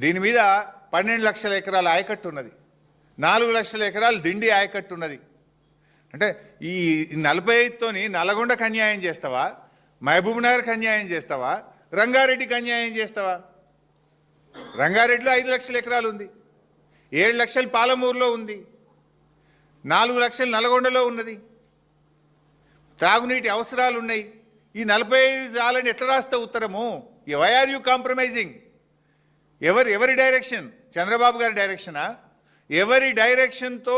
దీని మీద 12 లక్షల ఎకరాల ఆయకట్టు ఉన్నది, 4 లక్షల ఎకరాలు దిండి ఆయకట్టు ఉన్నది. అంటే ఈ 45తోని నల్గొండకు అన్యాయం చేస్తావా, మహబూబ్ నగర్కి అన్యాయం చేస్తావా, రంగారెడ్డికి అన్యాయం చేస్తావా? రంగారెడ్డిలో 5 లక్షల ఎకరాలు ఉంది, 7 లక్షలు పాలమూరులో ఉంది, 4 లక్షలు నల్గొండలో ఉన్నది. త్రాగునీటి అవసరాలు ఉన్నాయి. ఈ 45 చాలని ఎట్లా రాస్తే ఉత్తరము? Why are you compromising? ఎవరి డైరెక్షన్? చంద్రబాబు గారి డైరెక్షనా? ఎవరి డైరెక్షన్తో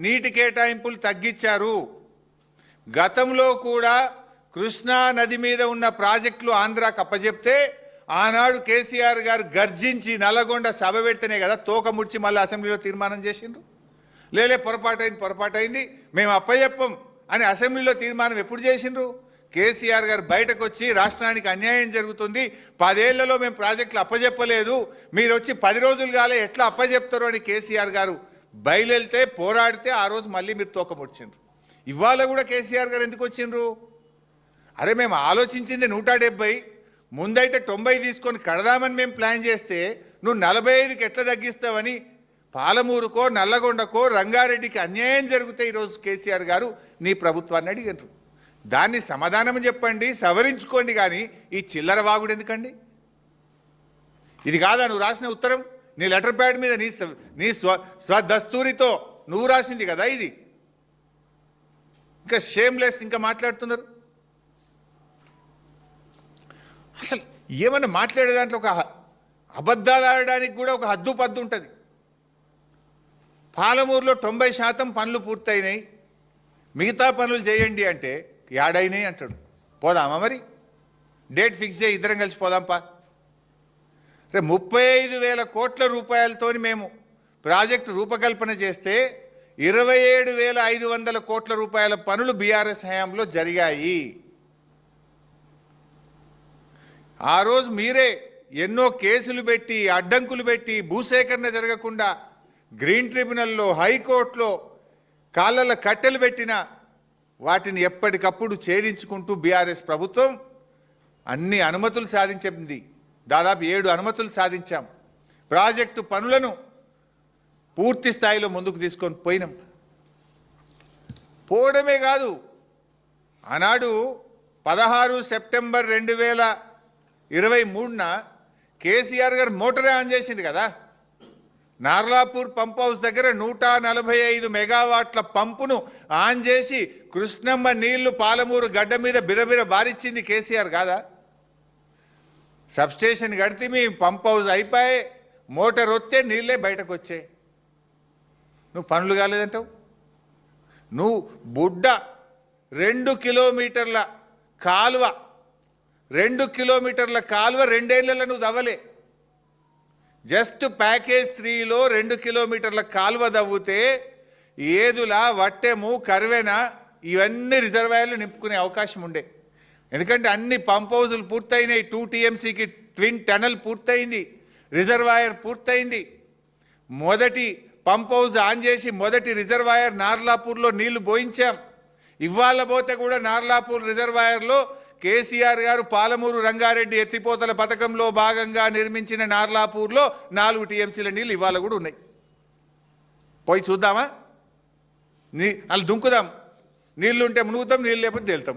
నీటి కేటాయింపులు తగ్గించారు? గతంలో కూడా కృష్ణా నది మీద ఉన్న ప్రాజెక్టులు ఆంధ్రాకు అప్పచెప్తే ఆనాడు కేసీఆర్ గారు గర్జించి నల్లగొండ సభ పెడితేనే కదా తోక ముడిచి మళ్ళీ అసెంబ్లీలో తీర్మానం చేసిండ్రు. లేలే పొరపాటైంది మేము అప్పచెప్పం అని అసెంబ్లీలో తీర్మానం ఎప్పుడు చేసిండ్రు? కేసీఆర్ గారు బయటకు వచ్చి రాష్ట్రానికి అన్యాయం జరుగుతుంది, 10 ఏళ్లలో మేము ప్రాజెక్టులు అప్పచెప్పలేదు, మీరు వచ్చి 10 రోజులు కాలే ఎట్లా అప్పచెప్తారు అని కేసీఆర్ గారు బయలుదేరితే పోరాడితే ఆ రోజు మళ్ళీ మీరు తోక ముడిచిండ్రు. ఇవాళ కూడా కేసీఆర్ గారు ఎందుకు వచ్చిండ్రు? అరే మేము ఆలోచించింది 170, ముందైతే 90 తీసుకొని కడదామని మేము ప్లాన్ చేస్తే నువ్వు 45కి ఎట్లా తగ్గిస్తావని పాలమూరుకో నల్లగొండకో రంగారెడ్డికి అన్యాయం జరిగితే ఈరోజు కేసీఆర్ గారు నీ ప్రభుత్వాన్ని అడిగారు. దాన్ని సమాధానం చెప్పండి, సవరించుకోండి. కానీ ఈ చిల్లర వాగుడు ఎందుకండి? ఇది కాదా నువ్వు రాసిన ఉత్తరం? నీ లెటర్ ప్యాడ్ మీద నీ స్వదస్తూరితో నువ్వు రాసింది కదా ఇది. ఇంకా షేమ్లెస్ ఇంకా మాట్లాడుతున్నారు. అసలు ఏమన్నా మాట్లాడే దాంట్లో ఒక అబద్ధాలు ఆడడానికి కూడా ఒక హద్దు పద్దు ఉంటుంది. పాలమూరులో 90% పనులు పూర్తయినాయి, మిగతా పనులు చేయండి అంటే యాడైనాయి అంటాడు. పోదామా మరి? డేట్ ఫిక్స్ చేయి, ఇద్దరం కలిసి పోదాంపా. రే 35,000 కోట్ల రూపాయలతో మేము ప్రాజెక్టు రూపకల్పన చేస్తే 27,500 కోట్ల రూపాయల పనులు బీఆర్ఎస్ హయాంలో జరిగాయి. ఆ రోజు మీరే ఎన్నో కేసులు పెట్టి అడ్డంకులు పెట్టి భూసేకరణ జరగకుండా గ్రీన్ ట్రిబ్యునల్లో హైకోర్టులో కాళ్ళల కట్టెలు పెట్టిన వాటిని ఎప్పటికప్పుడు ఛేదించుకుంటూ బీఆర్ఎస్ ప్రభుత్వం అన్ని అనుమతులు సాధించింది. దాదాపు 7 అనుమతులు సాధించాం. ప్రాజెక్టు పనులను పూర్తి స్థాయిలో ముందుకు తీసుకొని పోయినాం. పోవడమే కాదు, ఆనాడు 16 సెప్టెంబర్ 2023న కేసీఆర్ గారు మోటరే ఆన్ చేసింది కదా. నార్లాపూర్ పంప్ హౌస్ దగ్గర 145 మెగావాట్ల పంపును ఆన్ చేసి కృష్ణమ్మ నీళ్లు పాలమూరు గడ్డ మీద బిరబిర బారిచ్చింది కేసీఆర్ కాదా? సబ్స్టేషన్ కడితే మీ పంప్ హౌస్ అయిపోయి మోటార్ వస్తే నీళ్ళే బయటకు వచ్చాయి. నువ్వు పనులు కాలేదంటావు. నువ్వు బుడ్డ 2 కిలోమీటర్ల కాలువ 2 కిలోమీటర్ల కాలువ 2 ఏళ్లలో నువ్వు దవ్వలే. జస్ట్ ప్యాకేజ్ 3లో 2 కిలోమీటర్ల కాలువ దవ్వుతే ఏదుల వట్టెము కర్వెన ఇవన్నీ రిజర్వాయర్లు నింపుకునే అవకాశం ఉండే. ఎందుకంటే అన్ని పంప్ హౌజులు పూర్తయినాయి. 2 TMCకి ట్విన్ టనల్ పూర్తయింది, రిజర్వాయర్ పూర్తయింది. మొదటి పంప్ హౌజ్ ఆన్ చేసి మొదటి రిజర్వాయర్ నార్లాపూర్లో నీళ్లు పోయించాం. ఇవాళ పోతే కూడా నార్లాపూర్ రిజర్వాయర్లో కేసీఆర్ గారు పాలమూరు రంగారెడ్డి ఎత్తిపోతల పథకంలో భాగంగా నిర్మించిన నార్లాపూర్లో 4 TMCల నీళ్ళు ఇవాళ కూడా ఉన్నాయి. పోయి చూద్దామా? వాళ్ళు దుంకుదాం. నీళ్లు ఉంటే మునుగుతాం, నీళ్ళు లేకపోతే తేలుతాం.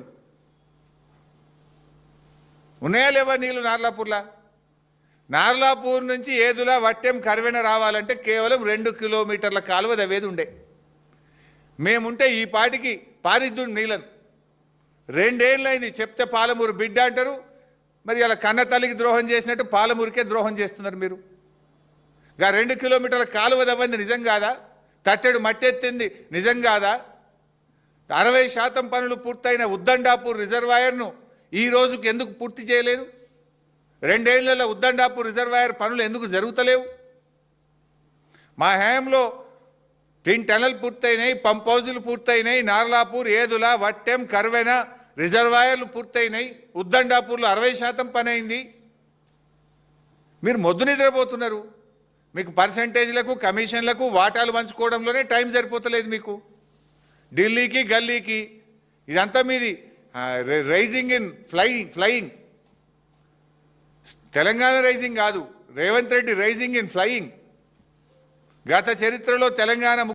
ఉన్నాయా లేవా నీళ్ళు నార్లాపూర్లా? నార్లాపూర్ నుంచి ఏదులా వట్టెం కర్వెన రావాలంటే కేవలం 2 కిలోమీటర్ల కాలువ దవ్వేది ఉండే. మేముంటే ఈ పాటికి పారిద్దు నీళ్ళను. 2 ఏళ్ళైంది చెప్తే పాలమూరు బిడ్డ అంటారు. మరి అలా కన్న తల్లికి ద్రోహం చేసినట్టు పాలమూరుకే ద్రోహం చేస్తున్నారు మీరు. 2 కిలోమీటర్ల కాలువ దవ్వంది నిజం కాదా? తట్టెడు మట్టెత్తింది నిజం కాదా? 60% పనులు పూర్తయిన ఉద్దండాపూర్ రిజర్వాయర్ను ఈ రోజుకి ఎందుకు పూర్తి చేయలేదు? 2 ఏళ్లలో ఉద్దండాపూర్ రిజర్వాయర్ పనులు ఎందుకు జరుగుతలేవు? మా హయాంలో ట్విన్ టనల్ పూర్తయినాయి, పంప్ హౌజులు పూర్తయినాయి, నార్లాపూర్ ఏదుల వట్టెం కర్వెన రిజర్వాయర్లు పూర్తయినాయి, ఉద్దండాపూర్లో 60% పని అయింది. మీరు మొద్దు నిద్రపోతున్నారు. మీకు పర్సంటేజ్లకు కమిషన్లకు వాటాలు పంచుకోవడంలోనే టైం సరిపోతలేదు మీకు. ఢిల్లీకి గల్లీకి ఇదంతా మీది rising in flying. Telangana rising కాదు, Revanth Reddy rising in flying. గత చరిత్రలో తెలంగాణ